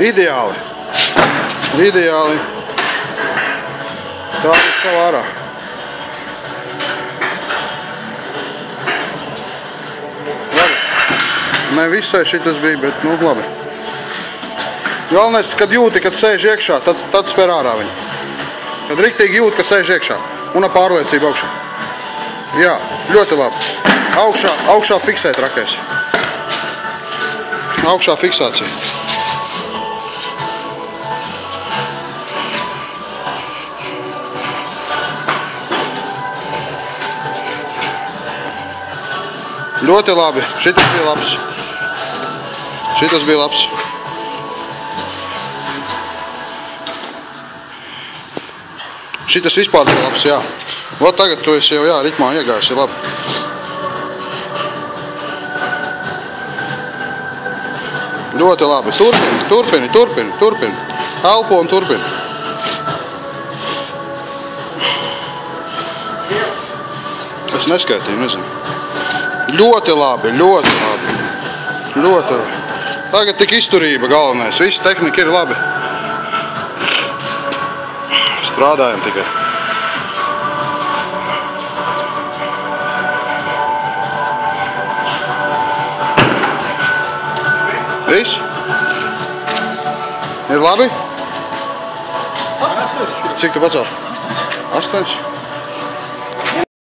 Ideāli. Ideāli. Tā ir šau ārā. Labi. Ne visai šitas bija, bet nu labi. Galvenais, kad jūti, kad sēž iekšā, tad spēr ārā viņu. Kad riktīgi jūti, ka sēž iekšā. Un ar pārliecību augšā. Jā, ļoti labi. Augšā fiksēt rakēs. Augšā fiksācija. Ļoti labi. Šitas bija labs. Šitas bija labs. Šitas vispār bija labs, jā. Vot tagad tu esi jau, jā, ritmā iegājis, ir labi. Ļoti labi. Turpini. Elpo un turpini. Es neskaitīju, nezinu. Ļoti labi. Tagad tik izturība galvenais. Viss tehnika ir labi. Strādājam tikai. Viss? Ir labi? Cik tu pacēl? 8?